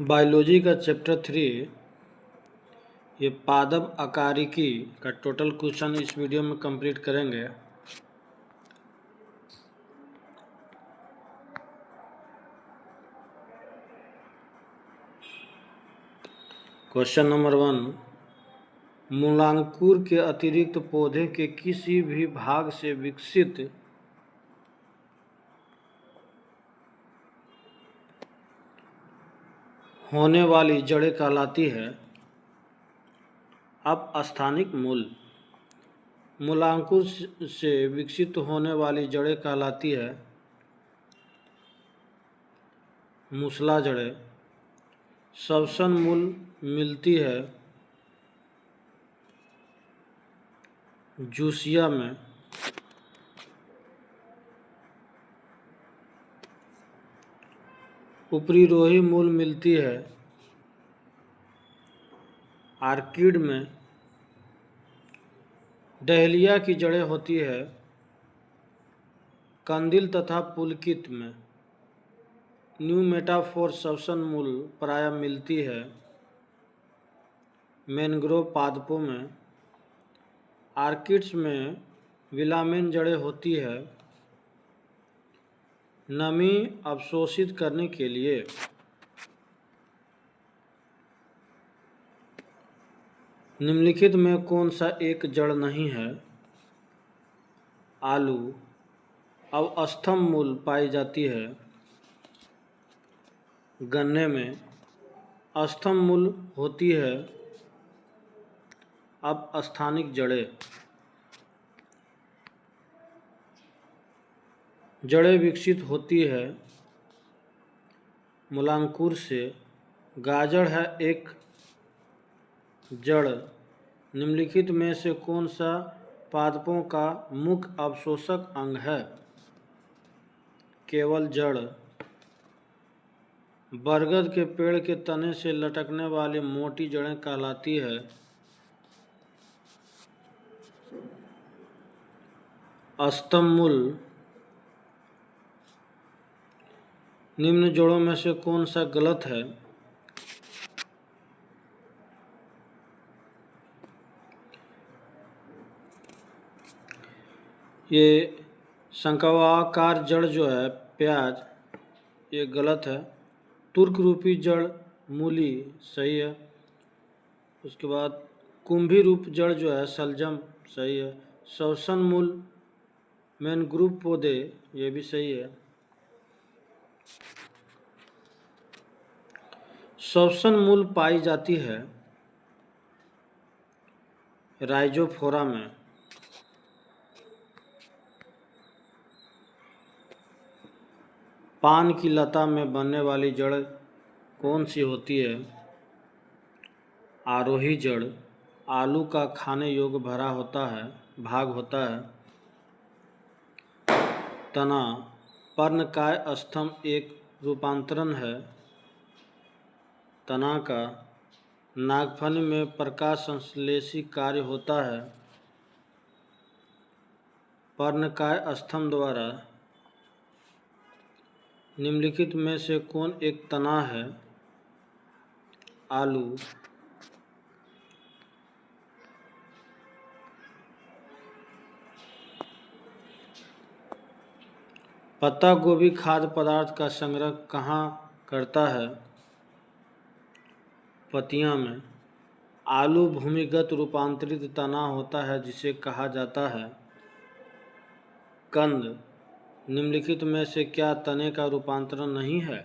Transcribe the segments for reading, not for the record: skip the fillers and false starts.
Biology का chapter 3 ये पादप आकारिकी का टोटल क्वेश्चन इस वीडियो में कंप्लीट करेंगे। क्वेश्चन नंबर 1, मूलांकुर के अतिरिक्त पौधे के किसी भी भाग से विकसित होने वाली जड़ें कहलाती है। अब स्थानिक मूल मूलांकुर से विकसित होने वाली जड़ें कहलाती है मूसला जड़ें। श्वसन मूल मिलती है जूसिया में। ऊपरी मूल मिलती है आर्किड में। डहलिया की जड़ें होती है कंदील तथा पुलकित में। न्यू मेटाफोर श्वसन मूल प्रायः मिलती है मैंग्रोव पादपों में। आर्किड्स में विलामेन जड़ें होती है नमी अवशोषित करने के लिए। निम्नलिखित में कौन सा एक जड़ नहीं है? आलू। अवस्थम मूल पाई जाती है गन्ने में। अस्थम मूल होती है अब स्थानिक जड़ें। जड़ें विकसित होती है मूलांकुर से। गाजर है एक जड़। निम्नलिखित में से कौन सा पादपों का मुख्य अवशोषक अंग है? केवल जड़। बरगद के पेड़ के तने से लटकने वाली मोटी जड़ें कहलाती है अस्तम मूल। निम्न जोड़ों में से कौन सा गलत है? ये शंक्वाकार जड़ जो है प्याज, ये गलत है। तुर्क रूपी जड़ मूली सही है। उसके बाद कुंभी रूप जड़ जो है सलजम सही है। श्वसन मूल मैंग्रोव पौधे ये भी सही है। श्वसन मूल पाई जाती है राइजोफोरा में। पान की लता में बनने वाली जड़ कौन सी होती है? आरोही जड़। आलू का खाने योग्य भरा होता है भाग होता है तना। पर्णकाय स्तंभ एक रूपांतरण है तना का। नागफनी में प्रकाश संश्लेषी कार्य होता है पर्णकाय स्तंभ द्वारा। निम्नलिखित में से कौन एक तना है? आलू। पत्ता गोभी खाद्य पदार्थ का संग्रह कहाँ करता है? पत्तियां में। आलू भूमिगत रूपांतरित तना होता है जिसे कहा जाता है कंद। निम्नलिखित में से क्या तने का रूपांतरण नहीं है?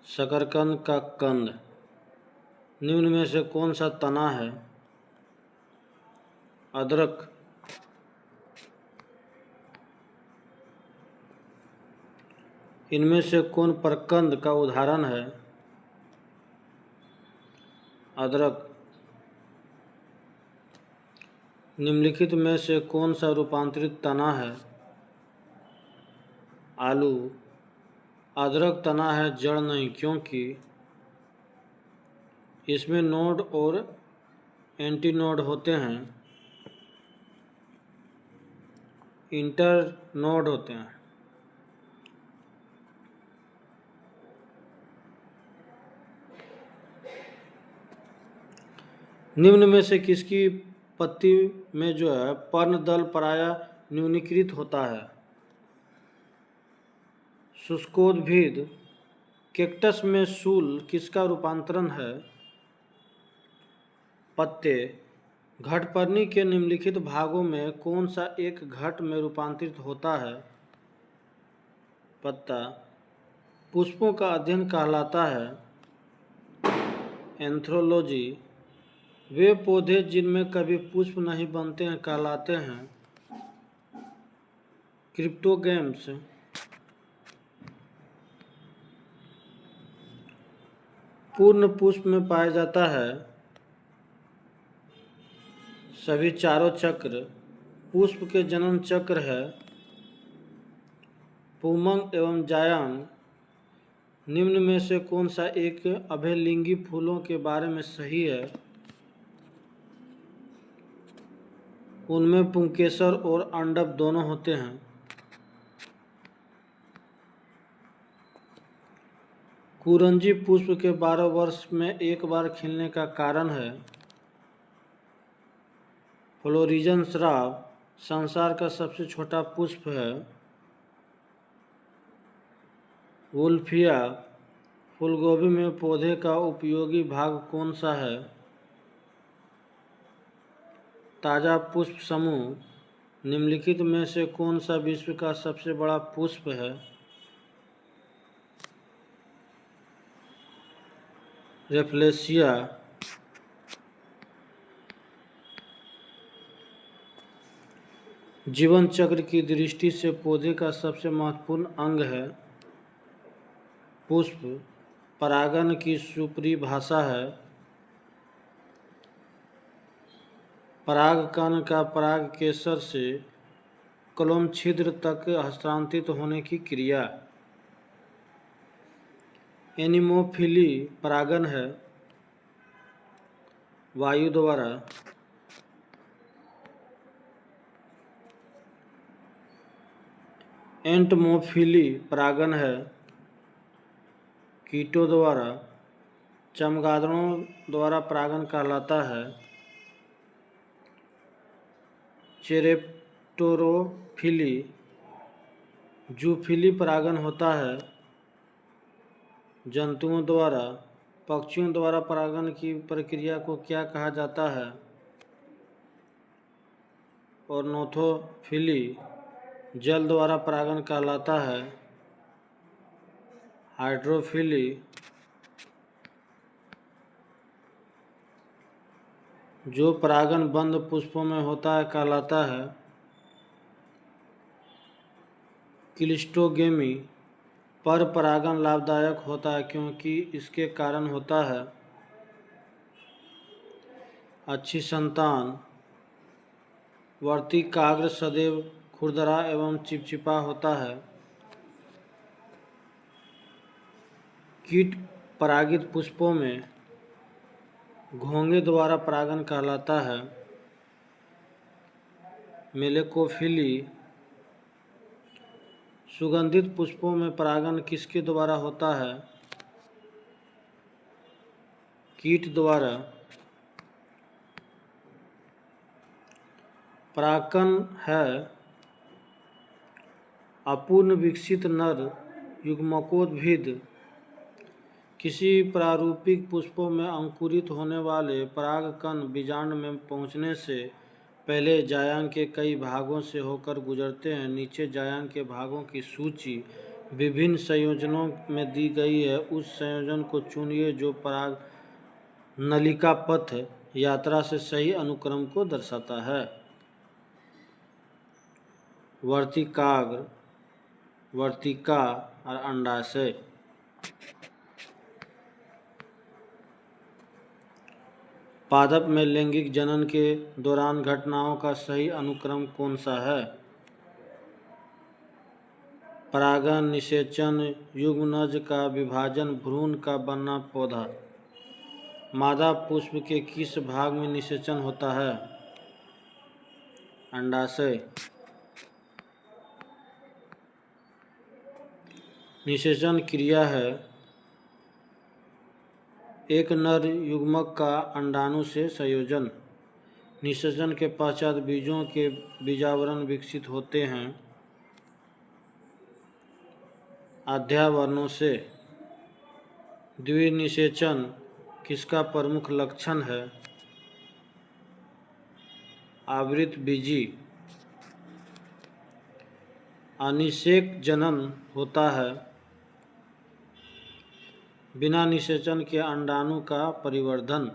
शकरकंद का कंद। निम्न में से कौन सा तना है? अदरक। इनमें से कौन प्रकंद का उदाहरण है? अदरक। निम्नलिखित में से कौन सा रूपांतरित तना है? आलू। अदरक तना है जड़ नहीं, क्योंकि इसमें नोड और एंटीनोड होते हैं, इंटरनोड होते हैं। निम्न में से किसकी पत्ती में जो है पर्णदल प्रायः न्यूनीकृत होता है? शुष्कोद्भिद। कैक्टस में शूल किसका रूपांतरण है? पत्ते। घटपर्णी के निम्नलिखित भागों में कौन सा एक घट में रूपांतरित होता है? पत्ता। पुष्पों का अध्ययन कहलाता है एंथ्रोलॉजी। वे पौधे जिनमें कभी पुष्प नहीं बनते हैं कहलाते हैं क्रिप्टोगैम्स। पूर्ण पुष्प में पाया जाता है सभी चारों चक्र। पुष्प के जनन चक्र है पुंमग एवं जायांग। निम्न में से कौन सा एक अभयलिंगी फूलों के बारे में सही है? उनमें पुंकेसर और अंडप दोनों होते हैं। कुरंजी पुष्प के 12 वर्ष में एक बार खिलने का कारण है फ्लोरिजन स्राव। संसार का सबसे छोटा पुष्प है वुल्फिया। फूलगोभी में पौधे का उपयोगी भाग कौन सा है? ताजा पुष्प समूह। निम्नलिखित में से कौन सा विश्व का सबसे बड़ा पुष्प है? रेफ्लेशिया। जीवन चक्र की दृष्टि से पौधे का सबसे महत्वपूर्ण अंग है पुष्प। परागन की सुपरिभाषा है परागकण का पराग केसर से कलोम छिद्र तक हस्तांतरित होने की क्रिया। एनिमोफिली परागन है वायु द्वारा। एंटमोफिली परागन है कीटों द्वारा। चमगादड़ों द्वारा परागन कहलाता है चेरेप्टोरोफिली। जूफिली परागन होता है जंतुओं द्वारा। पक्षियों द्वारा परागन की प्रक्रिया को क्या कहा जाता है? ऑर्नोथोफिली। जल द्वारा परागन कहलाता है हाइड्रोफिली। जो परागन बंद पुष्पों में होता है कहलाता है क्लिस्टोगेमी। पर परागन लाभदायक होता है क्योंकि इसके कारण होता है अच्छी संतान। वर्तिकाग्र सदैव खुरदरा एवं चिपचिपा होता है। कीट परागित पुष्पों में घोंघे द्वारा परागन कहलाता है मेलेकोफिली। सुगंधित पुष्पों में परागन किसके द्वारा होता है? कीट द्वारा। परागकण है अपूर्ण विकसित नर युग्मकोद्भिद। किसी प्रारूपिक पुष्पों में अंकुरित होने वाले परागकण बीजांड में पहुंचने से पहले जायांग के कई भागों से होकर गुजरते हैं। नीचे जायांग के भागों की सूची विभिन्न संयोजनों में दी गई है। उस संयोजन को चुनिए जो पराग नलिका पथ यात्रा से सही अनुक्रम को दर्शाता है। वर्तिकाग्र, वर्तिका और अंडाशय। पादप में लैंगिक जनन के दौरान घटनाओं का सही अनुक्रम कौन सा है? परागन, निषेचन, युग्मनज का विभाजन, भ्रूण का बनना, पौधा। मादा पुष्प के किस भाग में निषेचन होता है? अंडाशय। निषेचन क्रिया है एक नर युग्मक का अंडाणु से संयोजन। निषेचन के पश्चात बीजों के बीजावरण विकसित होते हैं आद्यावरणों से। द्विनिषेचन किसका प्रमुख लक्षण है? आवृतबीजी। अनिषेक जनन होता है बिना निषेचन के अंडाणु का परिवर्धन।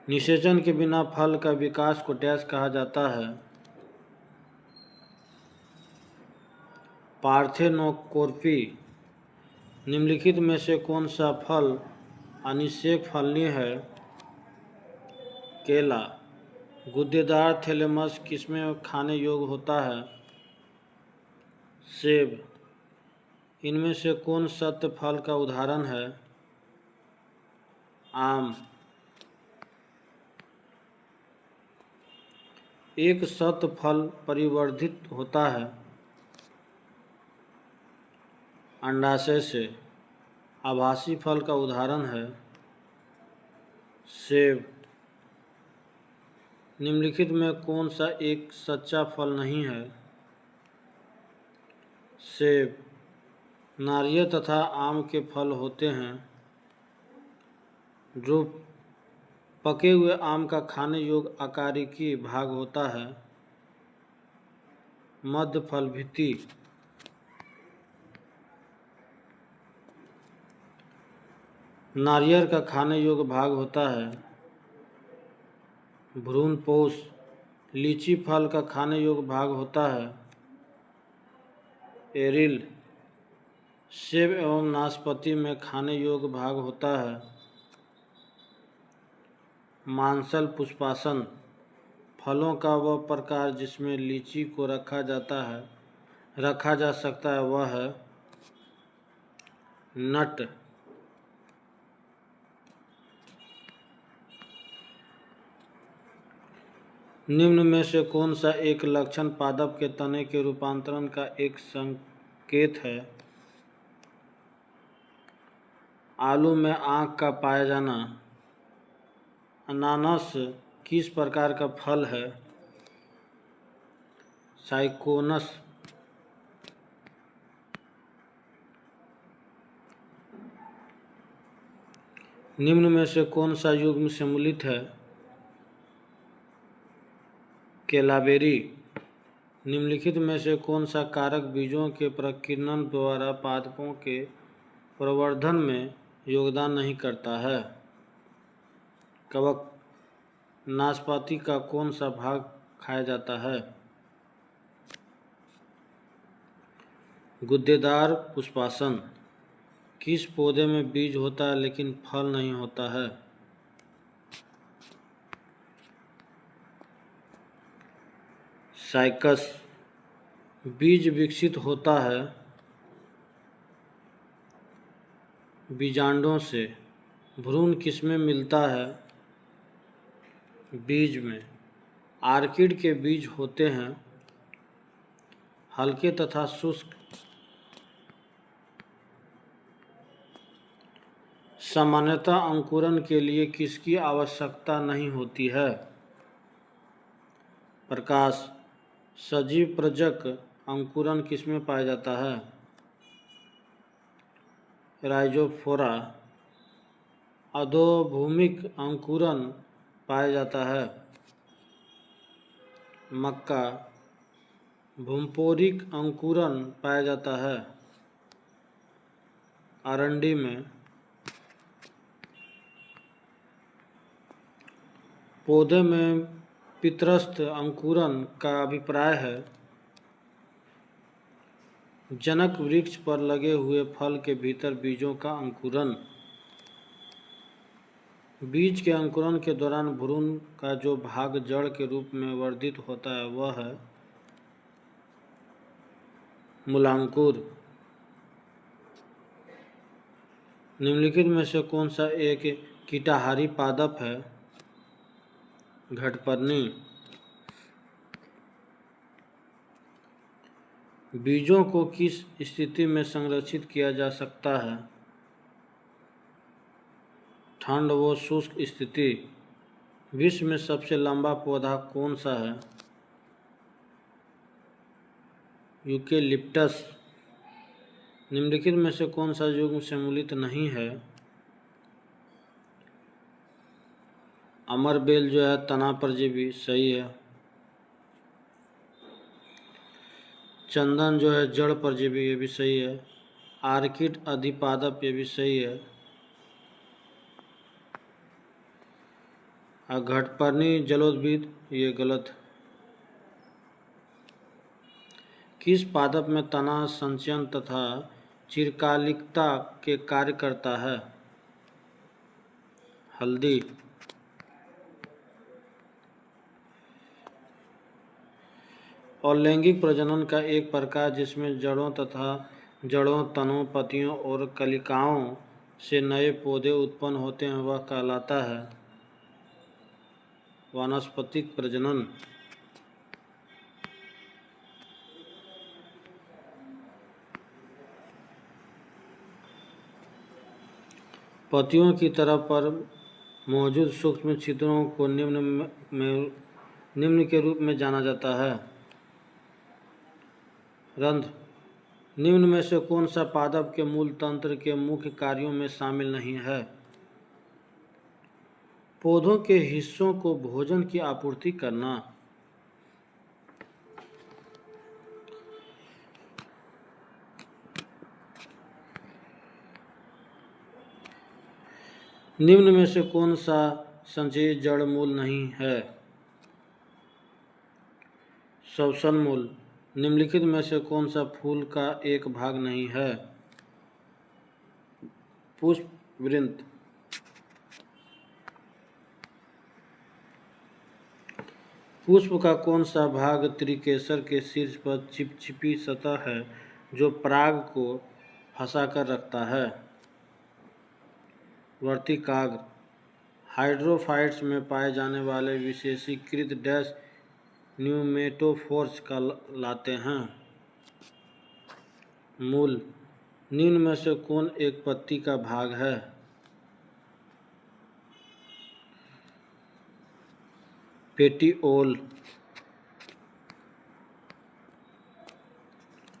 निषेचन के बिना फल का विकास को डैश कहा जाता है? पार्थेनोकोर्पी। निम्नलिखित में से कौन सा फल अनिषेक फलनीय है? केला। गुद्देदार थैलेमस किसमें खाने योग्य होता है? सेब। इनमें से कौन सत्य फल का उदाहरण है? आम। एक सत्य फल परिवर्धित होता है अंडाशय से। आभासी फल का उदाहरण है? सेब। निम्नलिखित में कौन सा एक सच्चा फल नहीं है? सेब। नारियल तथा आम के फल होते हैं जो पके हुए आम का खाने योग्य आकारिकी भाग होता है मध्य फल भित्ति। नारियल का खाने योग्य भाग होता है भ्रूणपोष। लीची फल का खाने योग्य भाग होता है एरिल। सेब एवं नाशपाती में खाने योग्य भाग होता है मांसल पुष्पासन। फलों का वह प्रकार जिसमें लीची को रखा जा सकता है वह है नट। निम्न में से कौन सा एक लक्षण पादप के तने के रूपांतरण का एक संकेत है? आलू में आँख का पाया जाना। अनानास किस प्रकार का फल है? साइकोनस। निम्न में से कौन सा युग्म सम्मिलित है? केलाबेरी। निम्नलिखित में से कौन सा कारक बीजों के प्रकीर्णन द्वारा पादपों के प्रवर्धन में योगदान नहीं करता है? कवक। नाशपाती का कौन सा भाग खाया जाता है? गुद्देदार पुष्पासन। किस पौधे में बीज होता है लेकिन फल नहीं होता है? साइकस। बीज विकसित होता है बीजांडों से। भ्रूण किसमें मिलता है? बीज में। आर्किड के बीज होते हैं हल्के तथा शुष्क। सामान्यतः अंकुरण के लिए किसकी आवश्यकता नहीं होती है? प्रकाश। सजीव प्रजक अंकुरण किसमें पाया जाता है? राइजोफोरा। अधोभूमिक अंकुरण पाया जाता है मक्का। भूमपोरिक अंकुरण पाया जाता है अरंडी में। पौधे में पितरस्थ अंकुरण का अभिप्राय है जनक वृक्ष पर लगे हुए फल के भीतर बीजों का अंकुरण। बीज के अंकुरण के दौरान भ्रूण का जो भाग जड़ के रूप में वर्धित होता है वह है मूलांकुर। निम्नलिखित में से कौन सा एक कीटाहारी पादप है? घटपर्णी। बीजों को किस स्थिति में संरक्षित किया जा सकता है? ठंड व शुष्क स्थिति। विश्व में सबसे लंबा पौधा कौन सा है? यूकेलिप्टस। निम्नलिखित में से कौन सा युग्म सम्मिलित नहीं है? अमरबेल जो है तना परजीवी, सही है। चंदन जो है जड़ परजीवी, ये भी सही है। आर्किड अधिपादप, ये भी सही है। घटपर्णी जलोद्भिद, ये गलत। किस पादप में तना संचयन तथा चिरकालिकता के कार्य करता है? हल्दी। और लैंगिक प्रजनन का एक प्रकार जिसमें जड़ों तथा जड़ों, तनों, पत्तियों और कलिकाओं से नए पौधे उत्पन्न होते हैं, वह कहलाता है वानस्पतिक प्रजनन। पत्तियों की तरफ पर मौजूद सूक्ष्म छिद्रों को निम्न के रूप में जाना जाता है। रंध्र। निम्न में से कौन सा पादप के मूल तंत्र के मुख्य कार्यों में शामिल नहीं है? पौधों के हिस्सों को भोजन की आपूर्ति करना। निम्न में से कौन सा संचयी जड़ मूल नहीं है? श्वसन मूल। निम्नलिखित में से कौन सा फूल का एक भाग नहीं है? पुष्प वृंत। पुष्प का कौन सा भाग त्रिकेसर के शीर्ष पर चिपचिपी सतह है जो पराग को फंसाकर रखता है? वर्तिकाग्र। हाइड्रोफाइट्स में पाए जाने वाले विशेषीकृत डैश न्यूमेटोफोर्स कहलाते हैं? मूल। निम्न में से कौन एक पत्ती का भाग है? पेटिओल।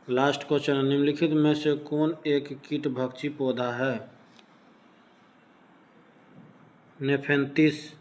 Last question. निम्नलिखित में से कौन एक कीटभक्षी पौधा है? नेफेंथिस।